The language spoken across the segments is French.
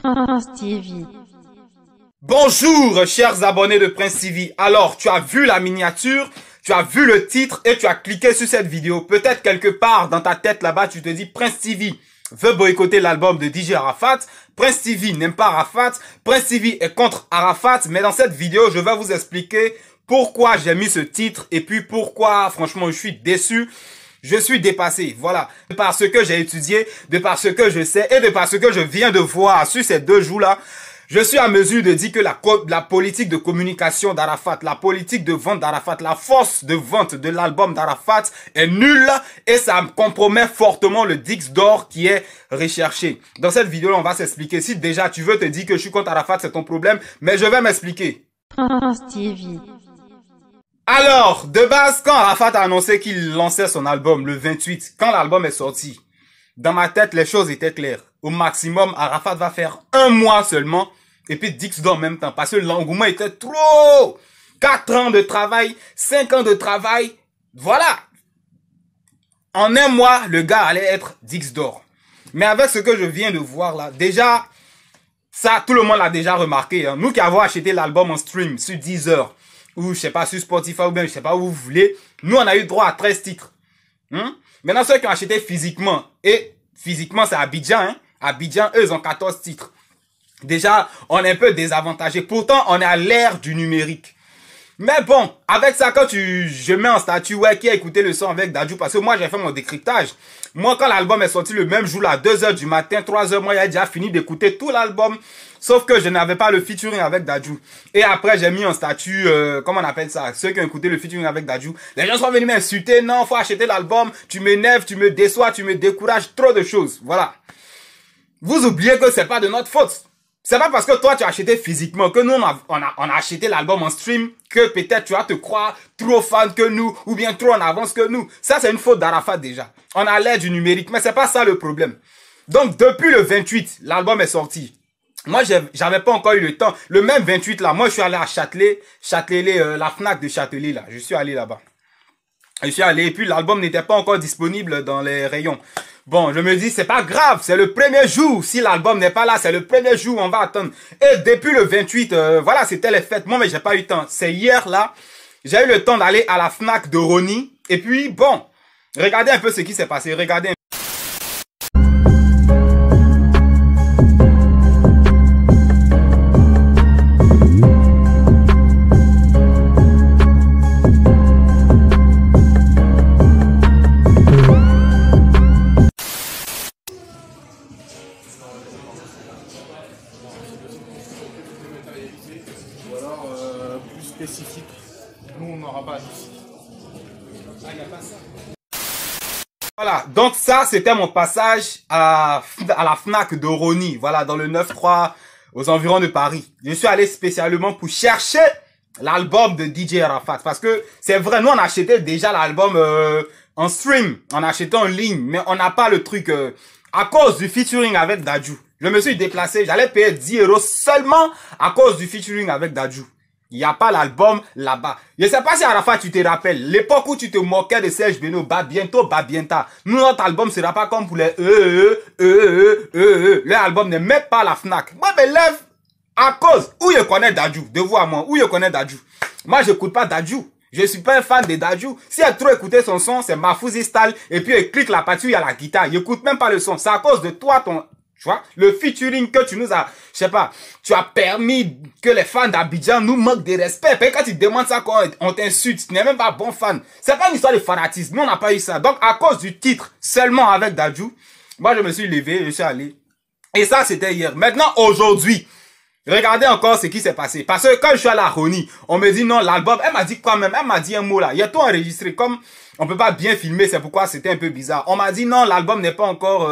Prince TV. Bonjour chers abonnés de Prince TV. Alors, tu as vu la miniature, tu as vu le titre et tu as cliqué sur cette vidéo. Peut-être quelque part dans ta tête là-bas, tu te dis Prince TV veut boycotter l'album de DJ Arafat. Prince TV n'aime pas Arafat. Prince TV est contre Arafat. Mais dans cette vidéo, je vais vous expliquer pourquoi j'ai mis ce titre et puis pourquoi, franchement, je suis déçu. Je suis dépassé, voilà, de par ce que j'ai étudié, de par ce que je sais et de par ce que je viens de voir sur ces 2 jours-là. Je suis à mesure de dire que la politique de communication d'Arafat, la politique de vente d'Arafat, la force de vente de l'album d'Arafat est nulle et ça compromet fortement le disque d'or qui est recherché. Dans cette vidéo, on va s'expliquer. Si déjà tu veux te dire que je suis contre Arafat, c'est ton problème, mais je vais m'expliquer. Prince TV. Alors, de base, quand Arafat a annoncé qu'il lançait son album le 28, quand l'album est sorti, dans ma tête, les choses étaient claires. Au maximum, Arafat va faire 1 mois seulement, et puis Dix d'or en même temps, parce que l'engouement était trop. 4 ans de travail, 5 ans de travail, voilà. En 1 mois, le gars allait être Dix d'or. Mais avec ce que je viens de voir là, déjà, ça, tout le monde l'a déjà remarqué. Hein. Nous qui avons acheté l'album en stream sur Deezer, ou je sais pas, sur Spotify, ou bien je sais pas où vous voulez, nous on a eu droit à 13 titres. Maintenant, ceux qui ont acheté physiquement, et physiquement c'est Abidjan, hein. Abidjan, eux, ils ont 14 titres. Déjà, on est un peu désavantagé. Pourtant, on est à l'ère du numérique. Mais bon, avec ça, quand je mets en statut, ouais, qui a écouté le son avec Dadju, parce que moi, j'ai fait mon décryptage. Moi, quand l'album est sorti le même jour, là, 2 h du matin, 3 h, moi, j'ai déjà fini d'écouter tout l'album. Sauf que je n'avais pas le featuring avec Dadju. Et après, j'ai mis en statut, comment on appelle ça? Ceux qui ont écouté le featuring avec Dadju. Les gens sont venus m'insulter. Non, faut acheter l'album. Tu m'énerves, tu me déçois, tu me décourages. Trop de choses. Voilà. Vous oubliez que c'est pas de notre faute. C'est pas parce que toi, tu as acheté physiquement que nous, on a acheté l'album en stream que peut-être tu vas te croire trop fan que nous ou bien trop en avance que nous. Ça, c'est une faute d'Arafat déjà. On a l'air du numérique, mais c'est pas ça le problème. Donc, depuis le 28, l'album est sorti. Moi, j'avais pas encore eu le temps. Le même 28 là, moi, je suis allé à Châtelet, la Fnac de Châtelet là. Je suis allé là-bas. Je suis allé et puis l'album n'était pas encore disponible dans les rayons. Bon, je me dis, c'est pas grave, c'est le premier jour. Si l'album n'est pas là, c'est le premier jour, on va attendre. Et depuis le 28, voilà, c'était les fêtes. Moi, mais j'ai pas eu le temps. C'est hier, là, j'ai eu le temps d'aller à la Fnac de Rony. Et puis, bon, regardez un peu ce qui s'est passé. Regardez un peu. Ou alors plus spécifique. Nous, on n'aura pas ici. Ah, il n'y a pas ça. Voilà, donc ça, c'était mon passage à la Fnac de Rony. Voilà, dans le 9-3, aux environs de Paris. Je suis allé spécialement pour chercher l'album de DJ Arafat. Parce que c'est vrai, nous, on achetait déjà l'album en stream. On achetait en ligne, mais on n'a pas le truc à cause du featuring avec Dadju. Je me suis déplacé, j'allais payer 10 € seulement à cause du featuring avec Dadju. Il n'y a pas l'album là-bas. Je ne sais pas si Arafat, tu te rappelles, l'époque où tu te moquais de Serge Beno, bah bientôt, bah bientôt. Nous, notre album ne sera pas comme pour les Leur album n'est même pas à la Fnac. Moi, je me lève à cause où je connais Dadju, de vous à moi, où je connais Dadju. Moi, je n'écoute pas Dadju. Je suis pas un fan de Dadju. Si elle a trop écouté son son, c'est Mafouzi Style, et puis elle clique la partie où il y a la guitare. Il n'écoute même pas le son. C'est à cause de toi, tu vois, le featuring que tu nous as, je sais pas, tu as permis que les fans d'Abidjan nous manquent de respect. Et quand tu demandes ça, quand on t'insulte, tu n'es même pas bon fan. C'est pas une histoire de fanatisme. Nous, on n'a pas eu ça. Donc, à cause du titre, seulement avec Dadju, moi, je me suis levé, je suis allé. Et ça, c'était hier. Maintenant, aujourd'hui, regardez encore ce qui s'est passé. Parce que quand je suis allé à Rony, on me dit non, l'album, elle m'a dit quoi même? Elle m'a dit un mot là. Il y a tout enregistré. Comme on peut pas bien filmer, c'est pourquoi c'était un peu bizarre. On m'a dit non, l'album n'est pas encore...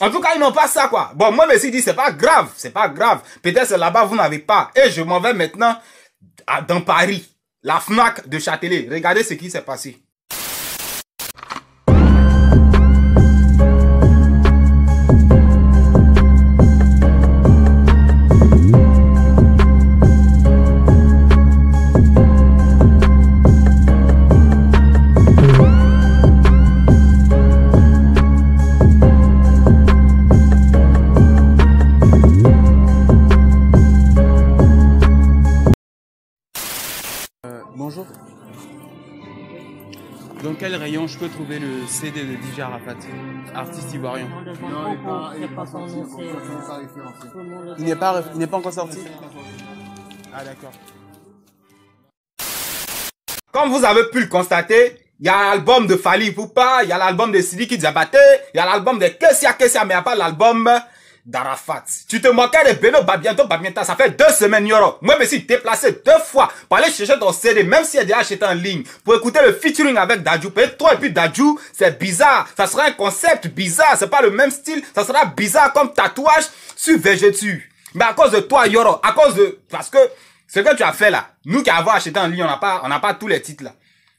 En tout cas, ils n'ont pas ça, quoi. Bon, moi, je me suis dit, c'est pas grave. C'est pas grave. Peut-être c'est là-bas, vous n'avez pas. Et je m'en vais maintenant dans Paris. La Fnac de Châtelet. Regardez ce qui s'est passé. bonjour. Dans quel rayon je peux trouver le CD de DJ Arafat, artiste ivoirien? Il n'est pas encore sorti. Ah d'accord. Comme vous avez pu le constater, il y a l'album de Fally Ipupa, il y a l'album de Sidiki Diabaté, il y a l'album de Kessia, mais il n'y a pas l'album d'Arafat. Tu te moquais de Beno Babianto, ça fait 2 semaines, Yoro. Moi, je me suis déplacé 2 fois pour aller chercher ton CD, même si elle est déjà acheté en ligne, pour écouter le featuring avec Dadju. Peut-être toi et puis Dadju, c'est bizarre. Ça sera un concept bizarre, c'est pas le même style, ça sera bizarre comme tatouage sur Végétu. Mais à cause de toi, Yoro, parce que ce que tu as fait là, nous qui avons acheté en ligne, on n'a pas tous les titres là.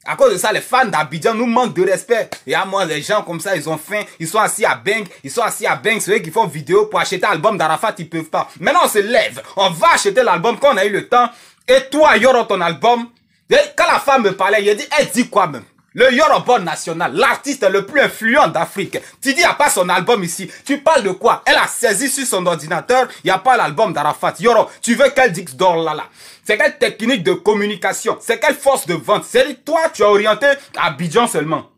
À cause de ça, les fans d'Abidjan nous manquent de respect. Et à moi, les gens comme ça, ils ont faim. Ils sont assis à Bang. C'est eux qui font vidéo pour acheter l'album d'Arafat, ils peuvent pas. Maintenant, on se lève. On va acheter l'album quand on a eu le temps. Et toi, Yoro, ton album. Et quand la femme me parlait, elle dit quoi même? Le Yoruba national, l'artiste le plus influent d'Afrique. Tu dis, il n'y a pas son album ici. Tu parles de quoi? Elle a saisi sur son ordinateur, il n'y a pas l'album d'Arafat. Yoro, tu veux quel disque d'or là? C'est quelle technique de communication? C'est quelle force de vente? C'est toi, tu as orienté à Abidjan seulement.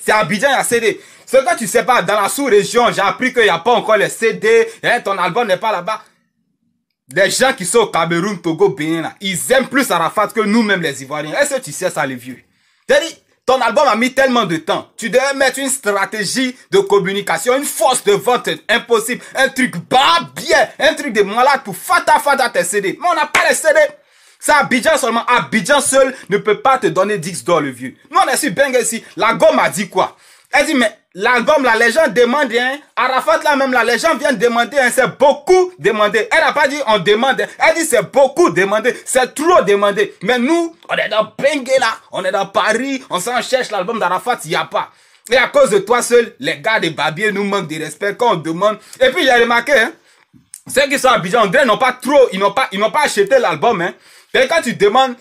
C'est Abidjan, il y a CD. Ce que tu sais pas, dans la sous-région, j'ai appris qu'il n'y a pas encore les CD. Hein, ton album n'est pas là-bas. Les gens qui sont au Cameroun, Togo, Bénin, là, ils aiment plus Arafat que nous-mêmes les Ivoiriens. Est-ce que tu sais ça, les vieux? C'est-à-dire, ton album a mis tellement de temps. Tu devais mettre une stratégie de communication, une force de vente impossible, un truc bien, un truc de malade pour fata tes CD. Mais on n'a pas les CD. C'est Abidjan seulement. Abidjan seul ne peut pas te donner 10 $, le vieux. Nous, on est sur Bang ici. La gomme a dit quoi? Elle dit, mais l'album, là, les gens demandent, hein. Arafat, là, même, là, les gens viennent demander, hein. C'est beaucoup demandé. Elle n'a pas dit, on demande. Elle dit, c'est beaucoup demandé. C'est trop demandé. Mais nous, on est dans Bang, là. On est dans Paris. On s'en cherche l'album d'Arafat, il n'y a pas. Et à cause de toi seul, les gars des Babiers nous manquent de respect quand on demande. Et puis, j'ai remarqué, hein. Ceux qui sont à Abidjan, André, ils n'ont pas acheté l'album, hein. Et quand tu demandes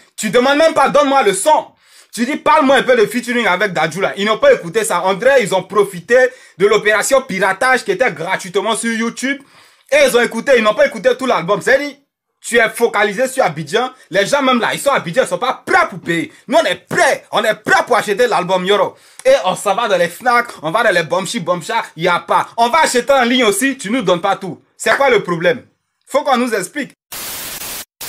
même pas, donne-moi le son. Tu dis, parle-moi un peu de featuring avec Dadju là. Ils n'ont pas écouté ça. André, ils ont profité de l'opération piratage qui était gratuitement sur YouTube. Et ils ont écouté, ils n'ont pas écouté tout l'album. C'est-à-dire, tu es focalisé sur Abidjan. Les gens même là, ils sont à Abidjan, ils sont pas prêts pour payer. Nous, on est prêts pour acheter l'album Yoro. Et on s'en va dans les Fnac, on va dans les Bomcha, il n'y a pas. On va acheter en ligne aussi, tu nous donnes pas tout. C'est quoi le problème? Faut qu'on nous explique.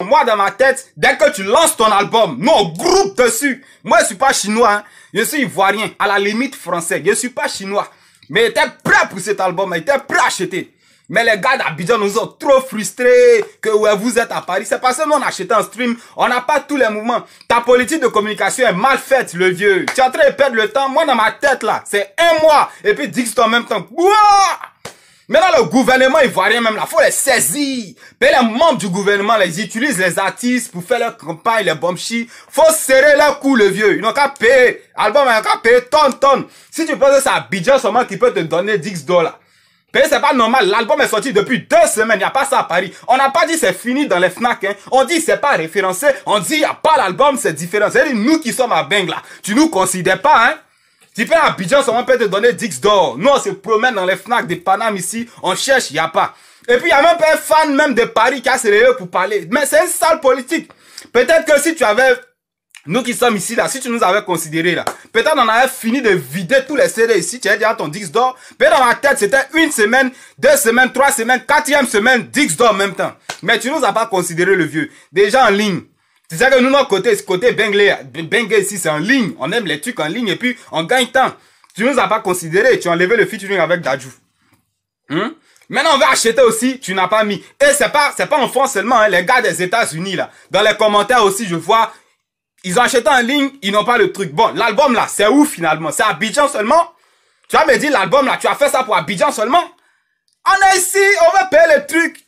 Moi, dans ma tête, dès que tu lances ton album, nous, on groupe dessus. Moi, je suis pas chinois, hein. Je suis ivoirien, à la limite français. Je suis pas chinois. Mais ils étaient prêts pour cet album, ils étaient prêts à acheter. Mais les gars d'Abidjan nous ont trop frustrés que ouais, vous êtes à Paris. C'est parce que nous, on a acheté un stream. On n'a pas tous les mouvements. Ta politique de communication est mal faite, le vieux. Tu es en train de perdre le temps. Moi, dans ma tête, là, c'est 1 mois. Et puis, dis en même temps. Ouah! Maintenant, le gouvernement ivoirien même, là, faut les saisir. Mais les membres du gouvernement, ils utilisent les artistes pour faire leur campagne, les bombchis. Faut serrer leur cou, le vieux. Ils n'ont qu'à payer. Album, ils n'ont qu'à payer tonnes. Si tu penses que c'est Abidjan seulement qui peut te donner 10 $. Payer, c'est pas normal. L'album est sorti depuis 2 semaines. Il n'y a pas ça à Paris. On n'a pas dit c'est fini dans les Fnac, hein. On dit c'est pas référencé. On dit il n'y a pas l'album, c'est différent. C'est nous qui sommes à Bang, là. Tu nous considères pas, hein. Tu peux à Abidjan, on peut te donner 10 $. Nous, on se promène dans les Fnac des Paname ici, on cherche, il n'y a pas. Et puis, il y a même pas un fan même de Paris qui a se levé pour parler. Mais c'est une sale politique. Peut-être que si tu avais, nous qui sommes ici, là, si tu nous avais considéré, là, peut-être on avait fini de vider tous les CD ici, tu as déjà ton 10 $. Peut-être dans ma tête, c'était 1 semaine, 2 semaines, 3 semaines, 4e semaine, 10 $ en même temps. Mais tu nous as pas considéré le vieux. Déjà en ligne. Tu sais que nous, notre côté Bengue ici, c'est en ligne. On aime les trucs en ligne et puis on gagne temps. Tu nous as pas considéré, tu as enlevé le featuring avec Dadju. Maintenant, on va acheter aussi, tu n'as pas mis. Et c'est pas en France seulement, hein, les gars des États-Unis, là. Dans les commentaires aussi, je vois, ils ont acheté en ligne, ils n'ont pas le truc. Bon, l'album, là, c'est où finalement? C'est Abidjan seulement? Tu vas me dire, l'album, là, tu as fait ça pour Abidjan seulement? On est ici, on va payer les trucs.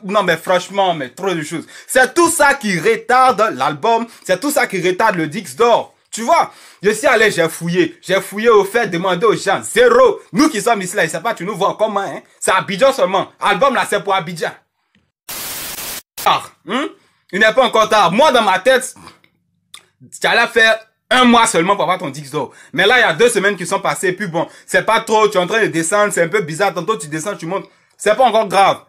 Non mais franchement, mais trop de choses. C'est tout ça qui retarde l'album. C'est tout ça qui retarde le disque d'or. Tu vois, je suis allé, j'ai fouillé au fait, demandé aux gens. 0. Nous qui sommes ici là, ils savent pas, tu nous vois en commun, hein. C'est Abidjan seulement. Album là, c'est pour Abidjan. Il n'est pas encore tard. Moi dans ma tête, tu allais faire 1 mois seulement pour avoir ton disque d'or. Mais là, il y a 2 semaines qui sont passées. Puis bon, c'est pas trop, tu es en train de descendre, c'est un peu bizarre. Tantôt tu descends, tu montes. C'est pas encore grave.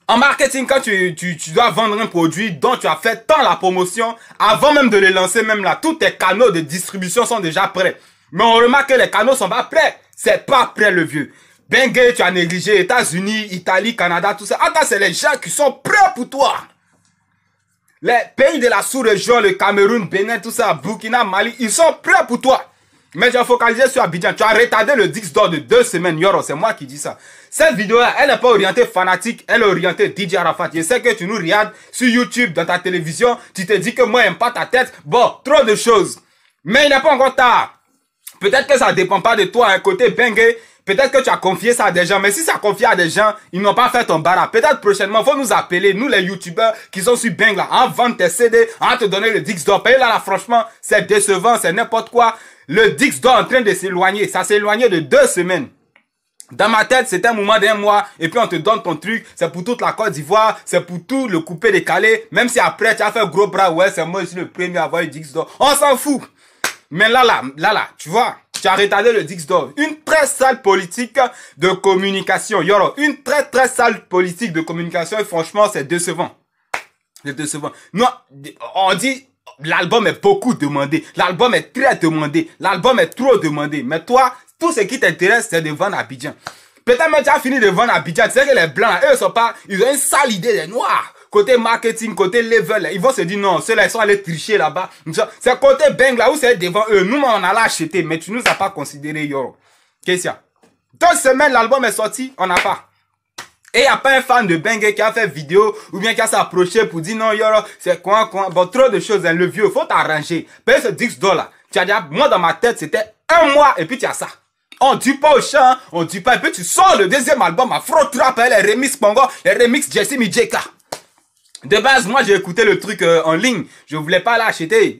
En marketing, quand tu dois vendre un produit dont tu as fait tant la promotion, avant même de le lancer, même là, tous tes canaux de distribution sont déjà prêts. Mais on remarque que les canaux sont pas prêts. C'est pas prêt, le vieux. Bengue, tu as négligé États-Unis, Italie, Canada, tout ça. Attends, c'est les gens qui sont prêts pour toi. Les pays de la sous-région, le Cameroun, Bénin, tout ça, Burkina, Mali, ils sont prêts pour toi. Mais tu as focalisé sur Abidjan. Tu as retardé le Dix d'or de 2 semaines. Yoro, c'est moi qui dis ça. Cette vidéo-là, elle n'est pas orientée fanatique. Elle est orientée DJ Arafat. Je sais que tu nous regardes sur YouTube, dans ta télévision. Tu te dis que moi, j'aime pas ta tête. Bon, trop de choses. Mais il n'est pas encore tard. Peut-être que ça dépend pas de toi, un côté bengue. Peut-être que tu as confié ça à des gens. Mais si ça confié à des gens, ils n'ont pas fait ton bara. Peut-être prochainement, faut nous appeler, nous les youtubeurs qui sont sur Beng là, en vendre tes CD, en te donner le Dix d'or. Payer là, franchement, c'est décevant, c'est n'importe quoi. Le Dix d'or en train de s'éloigner. Ça s'est éloigné de 2 semaines. Dans ma tête, c'était un moment d'1 mois. Et puis on te donne ton truc. C'est pour toute la Côte d'Ivoire. C'est pour tout le coupé décalé. Même si après tu as fait gros bras. Ouais, c'est moi, je suis le premier à avoir eu Dix d'or. On s'en fout. Mais là, tu vois. Tu as retardé le Dix d'or. Une très sale politique de communication. Yoro, une très sale politique de communication. Et franchement, c'est décevant. C'est décevant. Non, on dit... L'album est beaucoup demandé. L'album est très demandé. L'album est trop demandé. Mais toi, tout ce qui t'intéresse, c'est de vendre Abidjan. Peut-être même tu as fini de vendre Abidjan. Tu sais que les blancs, eux, sont pas, ils ont une sale idée des noirs. Côté marketing, côté level, ils vont se dire non, ceux-là, ils sont allés tricher là-bas. C'est côté Beng là où c'est devant eux. Nous, on allait acheter, mais tu nous as pas considéré, yo. Qu'est-ce qu'il y a? 2 semaines, l'album est sorti, on n'a pas. Et il n'y a pas un fan de Bengue qui a fait vidéo ou bien qui a s'approché pour dire non, Yoro, c'est quoi. Bon, trop de choses, hein, le vieux, faut t'arranger. Paye ce 10 $. Tu as dit, moi dans ma tête, c'était 1 mois et puis tu as ça. On dit pas au chant, on dit pas. Et puis tu sors le 2e album, Afro Trap, les remix Pongo, les remix Jesse Mijeka. De base, moi, j'ai écouté le truc en ligne. Je voulais pas l'acheter.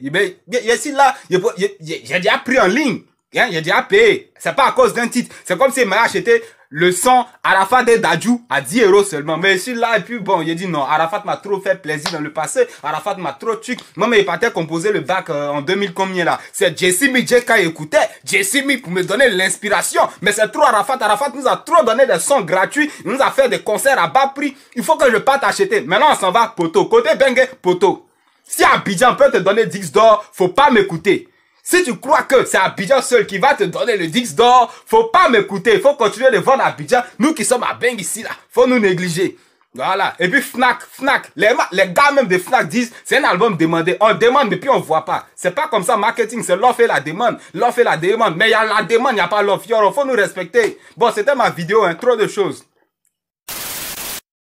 Ici, là, j'ai déjà pris en ligne. Hein, j'ai déjà payé. C'est pas à cause d'un titre. C'est comme si il m'a acheté le son Arafat et Dadju à 10 € seulement. Mais celui-là, et puis bon, il a dit non, Arafat m'a trop fait plaisir dans le passé. Arafat m'a trop tué. Moi, mais il partait composer le bac en 2000 combien là. C'est Jesse Mijeka qui écoutait. Jesse Mi pour me donner l'inspiration. Mais c'est trop Arafat. Arafat nous a trop donné des sons gratuits. Il nous a fait des concerts à bas prix. Il faut que je parte acheter. Maintenant, on s'en va, poto. Côté Bengue, poto. Si Abidjan peut te donner 10 $, faut pas m'écouter. Si tu crois que c'est Abidjan seul qui va te donner le Dix d'or, faut pas m'écouter. Il faut continuer de vendre Abidjan. Nous qui sommes à Beng ici, là, faut nous négliger. Voilà. Et puis Fnac. Les gars même de Fnac disent, c'est un album demandé. On demande, mais puis on voit pas. C'est pas comme ça, marketing, c'est l'offre et la demande. L'offre et la demande. Mais il y a la demande, il n'y a pas l'offre. Faut nous respecter. Bon, c'était ma vidéo, hein, trop de choses.